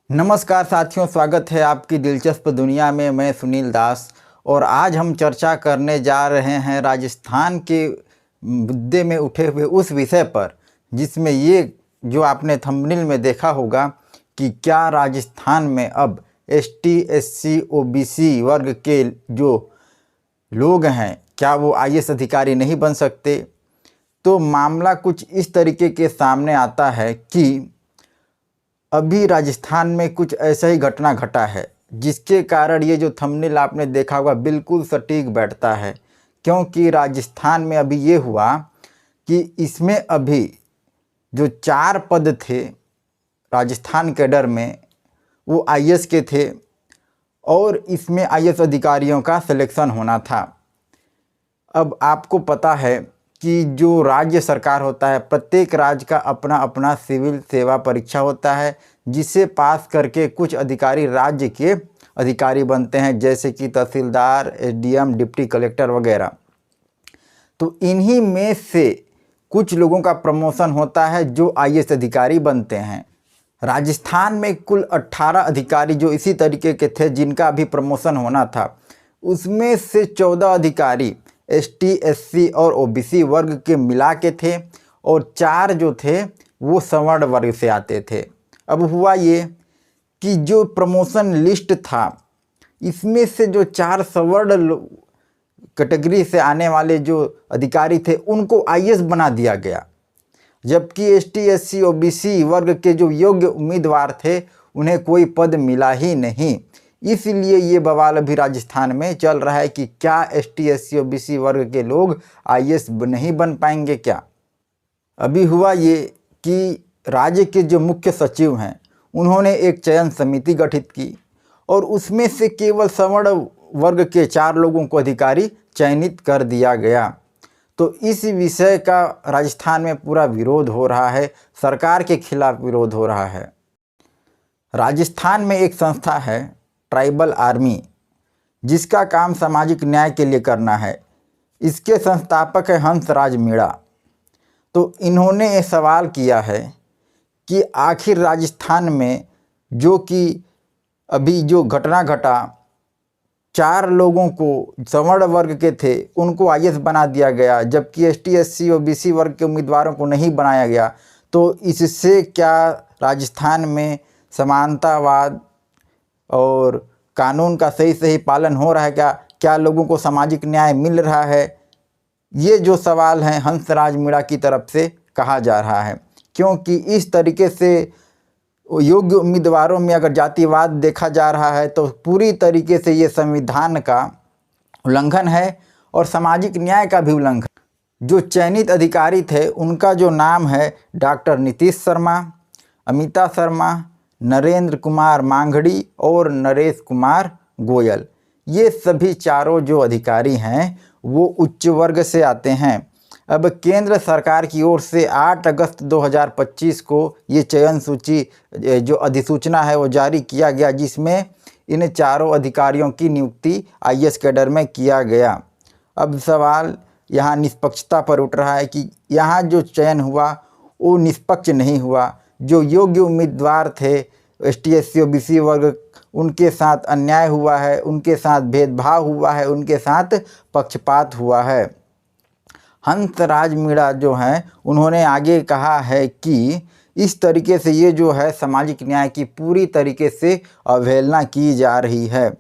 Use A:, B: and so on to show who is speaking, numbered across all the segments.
A: नमस्कार साथियों, स्वागत है आपकी दिलचस्प दुनिया में। मैं सुनील दास और आज हम चर्चा करने जा रहे हैं राजस्थान के मुद्दे में उठे हुए उस विषय पर जिसमें ये जो आपने थंबनेल में देखा होगा कि क्या राजस्थान में अब एसटी, एससी, ओबीसी वर्ग के जो लोग हैं क्या वो आईएएस अधिकारी नहीं बन सकते। तो मामला कुछ इस तरीके के सामने आता है कि अभी राजस्थान में कुछ ऐसा ही घटना घटा है जिसके कारण ये जो थंबनेल आपने देखा होगा बिल्कुल सटीक बैठता है, क्योंकि राजस्थान में अभी ये हुआ कि इसमें अभी जो 4 पद थे राजस्थान कैडर में वो आईएएस के थे और इसमें आईएएस अधिकारियों का सिलेक्शन होना था। अब आपको पता है कि जो राज्य सरकार होता है, प्रत्येक राज्य का अपना अपना सिविल सेवा परीक्षा होता है जिसे पास करके कुछ अधिकारी राज्य के अधिकारी बनते हैं, जैसे कि तहसीलदार, एसडीएम, डिप्टी कलेक्टर वगैरह। तो इन्हीं में से कुछ लोगों का प्रमोशन होता है जो आईएएस अधिकारी बनते हैं। राजस्थान में कुल 18 अधिकारी जो इसी तरीके के थे जिनका अभी प्रमोशन होना था, उसमें से 14 अधिकारी एसटी, एससी और ओबीसी वर्ग के मिला के थे और 4 जो थे वो सवर्ण वर्ग से आते थे। अब हुआ ये कि जो प्रमोशन लिस्ट था इसमें से जो 4 सवर्ण कैटेगरी से आने वाले जो अधिकारी थे उनको आईएएस बना दिया गया, जबकि एसटी, एससी, ओबीसी वर्ग के जो योग्य उम्मीदवार थे उन्हें कोई पद मिला ही नहीं। इसलिए ये बवाल अभी राजस्थान में चल रहा है कि क्या एसटी, एससी, ओबीसी वर्ग के लोग आईएएस नहीं बन पाएंगे क्या। अभी हुआ ये कि राज्य के जो मुख्य सचिव हैं उन्होंने एक चयन समिति गठित की और उसमें से केवल सवर्ण वर्ग के 4 लोगों को अधिकारी चयनित कर दिया गया। तो इस विषय का राजस्थान में पूरा विरोध हो रहा है, सरकार के खिलाफ विरोध हो रहा है। राजस्थान में एक संस्था है ट्राइबल आर्मी, जिसका काम सामाजिक न्याय के लिए करना है। इसके संस्थापक है हंसराज मीणा। तो इन्होंने ये सवाल किया है कि आखिर राजस्थान में जो कि अभी जो घटना घटा, 4 लोगों को सवर्ण वर्ग के थे उनको आईएएस बना दिया गया, जबकि एसटी, एससी, ओबीसी वर्ग के उम्मीदवारों को नहीं बनाया गया। तो इससे क्या राजस्थान में समानतावाद और कानून का सही पालन हो रहा है क्या लोगों को सामाजिक न्याय मिल रहा है? ये जो सवाल हैं हंसराज मीणा की तरफ से कहा जा रहा है, क्योंकि इस तरीके से योग्य उम्मीदवारों में अगर जातिवाद देखा जा रहा है तो पूरी तरीके से ये संविधान का उल्लंघन है और सामाजिक न्याय का भी उल्लंघन। जो चयनित अधिकारी थे उनका जो नाम है डॉक्टर नीतीश शर्मा, अमिता शर्मा, नरेंद्र कुमार मांगड़ी और नरेश कुमार गोयल। ये सभी चारों जो अधिकारी हैं वो उच्च वर्ग से आते हैं। अब केंद्र सरकार की ओर से 8 अगस्त 2025 को ये चयन सूची जो अधिसूचना है वो जारी किया गया, जिसमें इन चारों अधिकारियों की नियुक्ति आईएएस कैडर में किया गया। अब सवाल यहाँ निष्पक्षता पर उठ रहा है कि यहाँ जो चयन हुआ वो निष्पक्ष नहीं हुआ। जो योग्य उम्मीदवार थे एसटी, एससी, ओबीसी वर्ग, उनके साथ अन्याय हुआ है, उनके साथ भेदभाव हुआ है, उनके साथ पक्षपात हुआ है। हंसराज मीणा जो हैं उन्होंने आगे कहा है कि इस तरीके से ये जो है सामाजिक न्याय की पूरी तरीके से अवहेलना की जा रही है।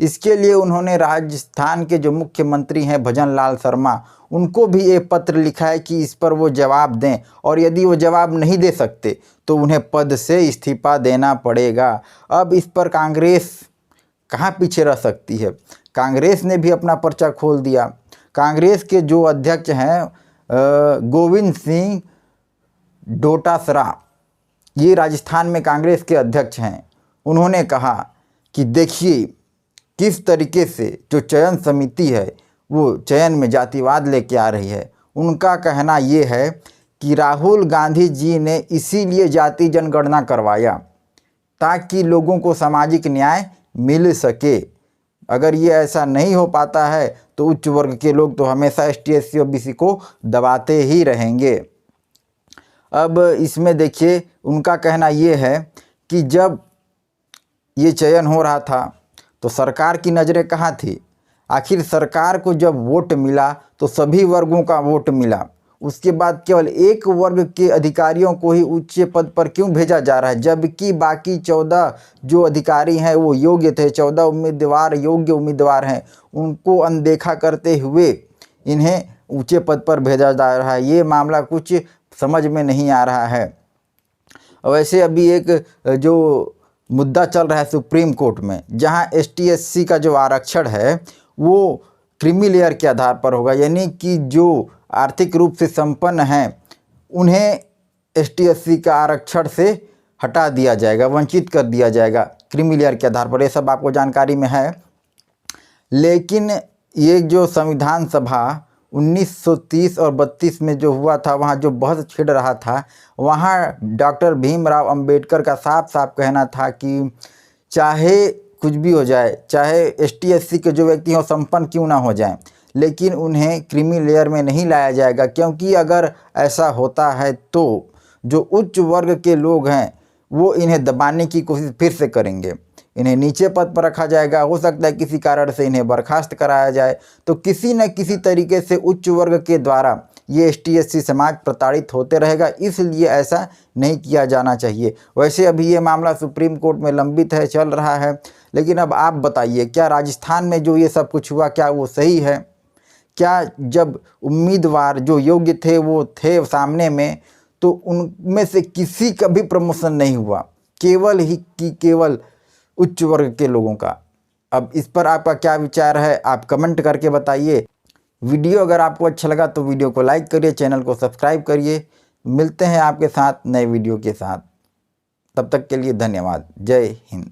A: इसके लिए उन्होंने राजस्थान के जो मुख्यमंत्री हैं भजन लाल शर्मा, उनको भी एक पत्र लिखा है कि इस पर वो जवाब दें और यदि वो जवाब नहीं दे सकते तो उन्हें पद से इस्तीफा देना पड़ेगा। अब इस पर कांग्रेस कहाँ पीछे रह सकती है? कांग्रेस ने भी अपना पर्चा खोल दिया। कांग्रेस के जो अध्यक्ष हैं गोविंद सिंह डोटासरा, ये राजस्थान में कांग्रेस के अध्यक्ष हैं। उन्होंने कहा कि देखिए किस तरीके से जो चयन समिति है वो चयन में जातिवाद लेके आ रही है। उनका कहना ये है कि राहुल गांधी जी ने इसीलिए जाति जनगणना करवाया ताकि लोगों को सामाजिक न्याय मिल सके। अगर ये ऐसा नहीं हो पाता है तो उच्च वर्ग के लोग तो हमेशा एसटी, एससी, ओबीसी को दबाते ही रहेंगे। अब इसमें देखिए उनका कहना ये है कि जब ये चयन हो रहा था तो सरकार की नज़रें कहाँ थी? आखिर सरकार को जब वोट मिला तो सभी वर्गों का वोट मिला, उसके बाद केवल एक वर्ग के अधिकारियों को ही उच्च पद पर क्यों भेजा जा रहा है, जबकि बाकी 14 जो अधिकारी हैं वो योग्य थे, 14 उम्मीदवार योग्य उम्मीदवार हैं, उनको अनदेखा करते हुए इन्हें ऊंचे पद पर भेजा जा रहा है। ये मामला कुछ समझ में नहीं आ रहा है। वैसे अभी एक जो मुद्दा चल रहा है सुप्रीम कोर्ट में, जहां ST/SC का जो आरक्षण है वो क्रीमी लेयर के आधार पर होगा, यानी कि जो आर्थिक रूप से संपन्न हैं उन्हें ST/SC का आरक्षण से हटा दिया जाएगा, वंचित कर दिया जाएगा क्रीमी लेयर के आधार पर। ये सब आपको जानकारी में है। लेकिन ये जो संविधान सभा 1930 और 32 में जो हुआ था, वहाँ जो बहस छिड़ रहा था, वहाँ डॉक्टर भीमराव अंबेडकर का साफ साफ कहना था कि चाहे कुछ भी हो जाए, चाहे ST/SC के जो व्यक्ति हों संपन्न क्यों ना हो जाएं, लेकिन उन्हें क्रीमी लेयर में नहीं लाया जाएगा, क्योंकि अगर ऐसा होता है तो जो उच्च वर्ग के लोग हैं वो इन्हें दबाने की कोशिश फिर से करेंगे, इन्हें नीचे पद पर रखा जाएगा। हो सकता है किसी कारण से इन्हें बर्खास्त कराया जाए, तो किसी न किसी तरीके से उच्च वर्ग के द्वारा ये ST/SC समाज प्रताड़ित होते रहेगा, इसलिए ऐसा नहीं किया जाना चाहिए। वैसे अभी ये मामला सुप्रीम कोर्ट में लंबित है, चल रहा है, लेकिन अब आप बताइए, क्या राजस्थान में जो ये सब कुछ हुआ क्या वो सही है? क्या जब उम्मीदवार जो योग्य थे वो थे सामने में, तो उनमें से किसी का भी प्रमोशन नहीं हुआ, केवल उच्च वर्ग के लोगों का? अब इस पर आपका क्या विचार है, आप कमेंट करके बताइए। वीडियो अगर आपको अच्छा लगा तो वीडियो को लाइक करिए, चैनल को सब्सक्राइब करिए। मिलते हैं आपके साथ नए वीडियो के साथ, तब तक के लिए धन्यवाद। जय हिंद।